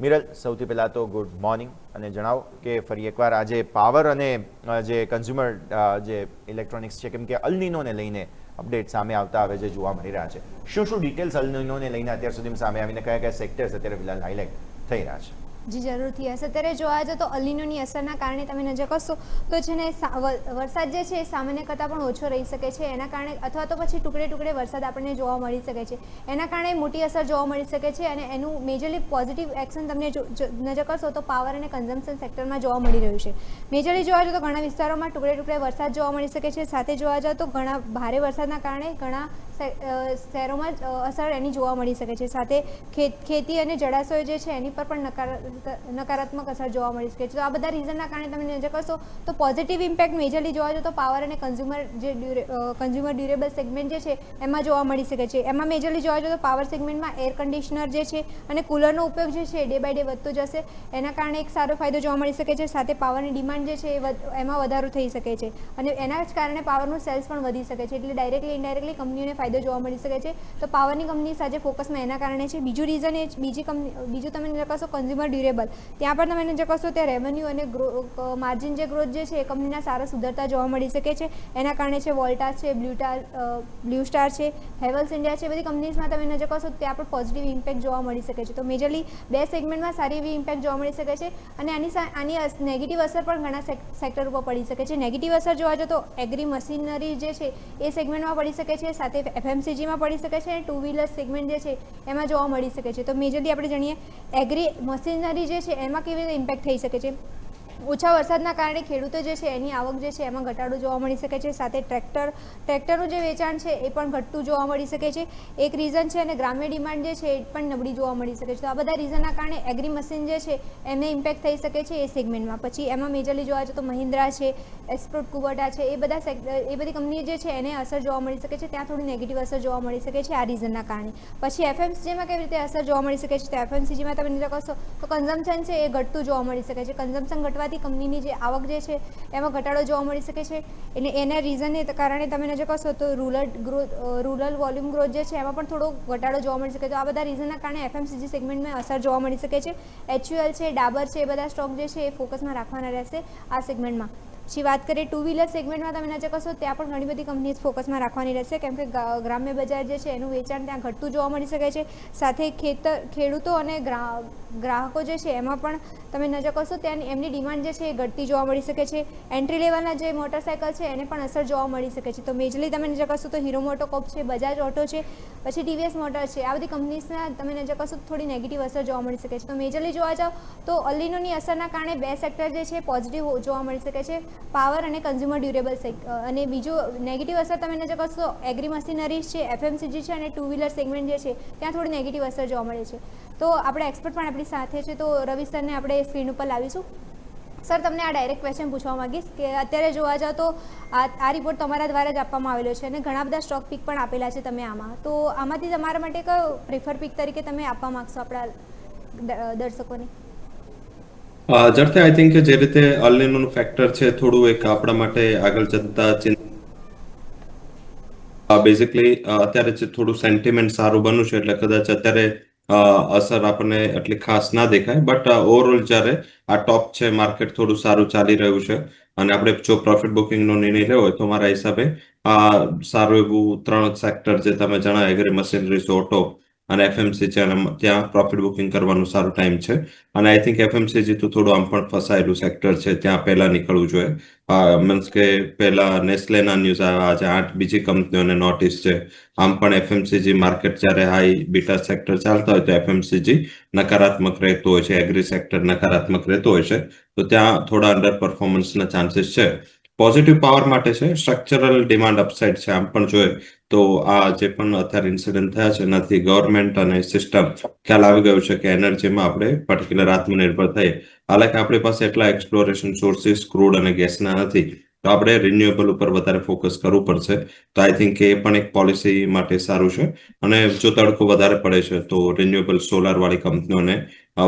મિરલ, સૌથી પહેલાં તો ગુડ મોર્નિંગ અને જણાવો કે ફરી એકવાર આજે પાવર અને જે કન્ઝ્યુમર જે ઇલેક્ટ્રોનિક્સ છે, કેમ કે અલ્નિનોને લઈને અપડેટ સામે આવતા હવે જે જોવા મળી રહ્યા છે, શું ડિટેલ્સ અલ્નિનોને લઈને અત્યાર સુધીમાં સામે આવીને કયા કયા સેક્ટર્સ અત્યારે ફિલહાલ હાઇલાઇટ થઈ રહ્યા છે? જી જરૂરથી હશે. અત્યારે જોવા જાય તો અલ્નિનોની અસરના કારણે તમે નજર કરશો તો છે ને વરસાદ જે છે એ સામાન્ય કરતાં પણ ઓછો રહી શકે છે. એના કારણે અથવા તો પછી ટુકડે ટુકડે વરસાદ આપણને જોવા મળી શકે છે. એના કારણે મોટી અસર જોવા મળી શકે છે અને એનું મેજરલી પોઝિટિવ એક્શન તમને નજર કરશો તો પાવર અને કન્ઝમ્પશન સેક્ટરમાં જોવા મળી રહ્યું છે. મેજરલી જોવા જાય તો ઘણા વિસ્તારોમાં ટુકડે ટુકડે વરસાદ જોવા મળી શકે છે. સાથે જોવા જાય તો ઘણા ભારે વરસાદના કારણે ઘણા શહેરોમાં અસર એની જોવા મળી શકે છે. સાથે ખેતી અને જળાશયો જે છે એની પર પણ નકારાત્મક અસર જોવા મળી શકે છે. તો આ બધા રીઝનના કારણે તમે નજર કરશો તો પોઝિટિવ ઇમ્પેક્ટ મેજરલી જોવા જાય તો પાવર અને કન્ઝ્યુમર ડ્યુરેબલ સેગમેન્ટ જે છે એમાં જોવા મળી શકે છે. એમાં મેજરલી જોવા જાય તો પાવર સેગમેન્ટમાં એર કન્ડિશનર જે છે અને કુલરનો ઉપયોગ જે છે ડે બાય ડે વધતો જશે. એના કારણે એક સારો ફાયદો જોવા મળી શકે છે. સાથે પાવરની ડિમાન્ડ જે છે એમાં વધારો થઈ શકે છે અને એના જ કારણે પાવરનું સેલ્સ પણ વધી શકે છે. એટલે ડાયરેક્ટલી ઇનડાયરેક્ટલી કંપનીઓને ફાયદો જોવા મળી શકે છે. તો પાવરની કંપની સાથે ફોકસમાં એના કારણે છે. બીજું રીઝન એ બીજું તમે નજર કરશો કન્ઝ્યુમર ડ્યુરેબલ, ત્યાં પણ તમે નજર કરશો ત્યાં રેવન્યુ અને માર્જિન જે ગ્રોથ જે છે એ કંપનીના સારા સુધરતા જોવા મળી શકે છે. એના કારણે છે વોલ્ટાસ છે, બ્લુ સ્ટાર છે, હેવલ્સ ઇન્ડિયા છે, બધી કંપનીઝમાં તમે નજર કરશો ત્યાં પણ પોઝિટિવ ઇમ્પેક્ટ જોવા મળી શકે છે. તો મેજરલી બે સેગમેન્ટમાં સારી એવી ઇમ્પેક્ટ જોવા મળી શકે છે અને આની નેગેટિવ અસર પણ ઘણા સેક્ટર ઉપર પડી શકે છે. નેગેટિવ અસર જોવા જાય તો એગ્રી મશીનરી જે છે એ સેગમેન્ટમાં પડી શકે છે. સાથે એફએમસીજીમાં પડી શકે છે અને ટુ વ્હીલર સેગમેન્ટ જે છે એમાં જોવા મળી શકે છે. તો મેજરલી આપણે જાણીએ એગ્રી મશીનરી જે છે એમાં કેવી રીતે ઇમ્પેક્ટ થઈ શકે છે. ઓછા વરસાદના કારણે ખેડૂતો જે છે એની આવક જે છે એમાં ઘટાડો જોવા મળી શકે છે. સાથે ટ્રેક્ટરનું જે વેચાણ છે એ પણ ઘટતું જોવા મળી શકે છે. એક રીઝન છે અને ગ્રામ્ય ડિમાન્ડ જે છે એ પણ નબળી જોવા મળી શકે છે. તો આ બધા રીઝનના કારણે એગ્રી મશીન જે છે એમને ઇમ્પેક્ટ થઈ શકે છે એ સેગમેન્ટમાં. પછી એમાં મેજરલી જોવા જાય તો મહિન્દ્રા છે, એસ્પ્રોટ કુબટા છે, એ બધી કંપની જે છે એને અસર જોવા મળી શકે છે. ત્યાં થોડી નેગેટિવ અસર જોવા મળી શકે છે આ રીઝનના કારણે. પછી એફએમસીજીમાં કેવી રીતે અસર જોવા મળી શકે છે તો એફએમસીજીમાં તમે નજર કરશો તો કન્ઝમ્પશન છે એ ઘટતું જોવા મળી શકે છે. કન્ઝમ્પશન ઘટવાથી કંપનીની જે આવક જે છે એમાં ઘટાડો જોવા મળી શકે છે. એટલે એના રીઝનને કારણે તમે નજર કરશો તો રૂરલ વોલ્યુમ ગ્રોથ જે છે એમાં પણ થોડો ઘટાડો જોવા મળી શકે. તો આ બધા રીઝનના કારણે એફએમસીજી સેગમેન્ટમાં અસર જોવા મળી શકે છે. એચયુએલ છે, ડાબર છે, એ બધા સ્ટોક જે છે એ ફોકસમાં રાખવાના રહેશે આ સેગમેન્ટમાં. પછી વાત કરીએ ટુ વ્હીલર સેગમેન્ટમાં તમે નજર કરશો ત્યાં પણ ઘણી બધી કંપનીઝ ફોકસમાં રાખવાની રહેશે, કેમ કે ગ્રામ્ય બજાર જે છે એનું વેચાણ ત્યાં ઘટતું જોવા મળી શકે છે. સાથે ખેડૂતો અને ગ્રાહકો જે છે એમાં પણ તમે નજર કરશો ત્યાં એમની ડિમાન્ડ જે છે એ ઘટતી જોવા મળી શકે છે. એન્ટ્રી લેવલના જે મોટરસાયકલ છે એને પણ અસર જોવા મળી શકે છે. તો મેજરલી તમે નજર કરશો તો હીરો મોટોકોર્પ છે, બજાજ ઓટો છે, પછી ટીવીએસ મોટર છે, આ બધી કંપનીઝના તમે નજર કરશો તો થોડી નેગેટિવ અસર જોવા મળી શકે છે. તો મેજરલી જોવા જાઓ તો અલ્નિનોની અસરના કારણે બે સેક્ટર જે છે પોઝિટિવ જોવા મળી શકે છે, પાવર અને કન્ઝ્યુમર ડ્યુરેબલ અને બીજું નેગેટિવ અસર તમે નજર કરશો તો એગ્રી મશીનરીઝ છે, એફએમસીજી છે અને ટુ વ્હીલર સેગમેન્ટ જે છે ત્યાં થોડી નેગેટિવ અસર જોવા મળે છે. તો આપણે એક્સપર્ટ પણ આપણી સાથે છે, તો રવિ સરને આપણે સ્ક્રીન ઉપર લાવીશું. સર, તમને આ ડાયરેક્ટ ક્વેશ્ચન પૂછવા માંગીશ કે અત્યારે જોવા જાઓ તો આ રિપોર્ટ તમારા દ્વારા જ આપવામાં આવેલો છે અને ઘણા બધા સ્ટોક પિક પણ આપેલા છે તમે આમાં, તો આમાંથી તમારા માટે કયો પ્રિફર પિક તરીકે તમે આપવા માંગશો આપણા દર્શકોને? ઝડપથી આઈ થિંક કે જે રીતે અલ્નિનોનું ફેક્ટર છે થોડું એક આપણા માટે આગળ જતા બેઝિકલી અત્યારે જે થોડું સેન્ટિમેન્ટ સારું બન્યું છે એટલે કદાચ અત્યારે અસર આપણને એટલી ખાસ ના દેખાય, બટ ઓવરઓલ જ્યારે આ ટોપ છે માર્કેટ થોડું સારું ચાલી રહ્યું છે અને આપણે જો પ્રોફિટ બુકિંગનો નિર્ણય લેવો હોય તો મારા હિસાબે સારું એવું 3 સેક્ટર જે તમે જણાવ્યા એગ્રી મશીનરીઝ, ઓટો અને એફએમસીજી ત્યાં પ્રોફિટ બુકિંગ કરવાનું સારું ટાઈમ છે. અને આઈ થિંક એફએમસીજી તો થોડું આમ પણ ફસાયેલું સેક્ટર છે, ત્યાં પહેલા નીકળવું જોઈએ. મીન્સ કે પહેલા નેસ્લેના ન્યૂઝ આવ્યા, આજે 8 બીજી કંપનીઓને નોટિસ છે. આમ પણ એફએમસીજી માર્કેટ જ્યારે હાઈ બીટા સેક્ટર ચાલતા હોય તો એફએમસીજી નકારાત્મક રહેતું હોય છે, એગ્રી સેક્ટર નકારાત્મક રહેતું હોય છે, તો ત્યાં થોડા અંડર પરફોર્મન્સના ચાન્સીસ છે. પોઝિટિવ પાવર માટે છે, સ્ટ્રક્ચરલ ડિમાન્ડ અપસાઇડ છે. આમ પણ જોઈએ તો આ જે પણ અત્યારે ઇન્સિડન્ટ થયા છે એનાથી ગવર્મેન્ટ અને સિસ્ટમ ખ્યાલ આવી ગયું છે કે એનર્જીમાં આપણે પર્ટિક્યુલર આત્મનિર્ભર થઈએ. હાલાકી આપણી પાસે એટલા એક્સપ્લોરેશન સોર્સિસ ક્રૂડ અને ગેસના નથી, તો આપણે રિન્યુએબલ ઉપર વધારે ફોકસ કરવું પડશે. તો આઈ થિંક એ પણ એક પોલિસી માટે સારું છે. અને જો તડકો વધારે પડે છે તો રિન્યુએબલ સોલાર વાળી કંપનીઓને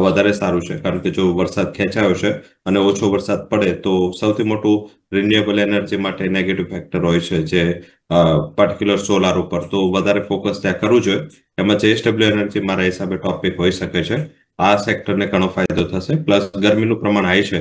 વધારે સારું છે, કારણ કે જો વરસાદ ખેંચાયો છે અને ઓછો વરસાદ પડે તો સૌથી મોટું રિન્યુએબલ એનર્જી માટે નેગેટિવ ફેક્ટર હોય છે, જે પર્ટિક્યુલર સોલાર ઉપર. તો વધારે ફોકસ ત્યાં કરવું જોઈએ. એમાં જેએસડબલ્યુ એનર્જી મારા હિસાબે ટોપિક હોઈ શકે છે. આ સેક્ટરને ઘણો ફાયદો થશે. પ્લસ ગરમીનું પ્રમાણ હાઈ છે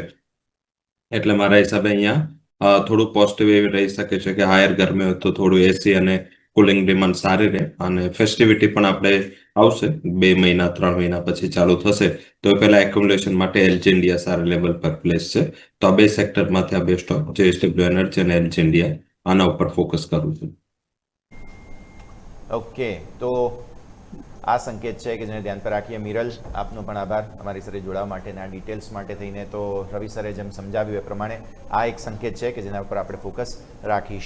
એટલે મારા હિસાબે અહીંયા થોડું પોઝિટિવ એવી રહી શકે છે કે હાયર ગરમી હોય તો થોડું એસી અને કુલિંગ ડિમાન્ડ સારી રહે. અને ફેસ્ટિવિટી પણ આપણે આવશે 2 મહિના 3 મહિના પછી ચાલુ થશે તો એ પહેલા એક્યુમ્યુલેશન માટે એલજી ઇન્ડિયા સારા લેવલ પર પ્લેસ છે. તો આ બે સેક્ટરમાંથી આ બે સ્ટોક જેએસડબલ્યુ એનર્જી અને એલજી ઇન્ડિયા આના ઉપર ફોકસ કરું છું. ઓકે, તો આ સંકેત છે કે જેને ધ્યાન પર રાખીએ. મિરલ, આપનો પણ આભાર અમારી સાથે જોડાવા માટે અને આ ડિટેલ્સ માટે થઈને. તો રવિ સરે જેમ સમજાવ્યું એ પ્રમાણે આ એક સંકેત છે કે જેના ઉપર આપણે ફોકસ રાખીશું.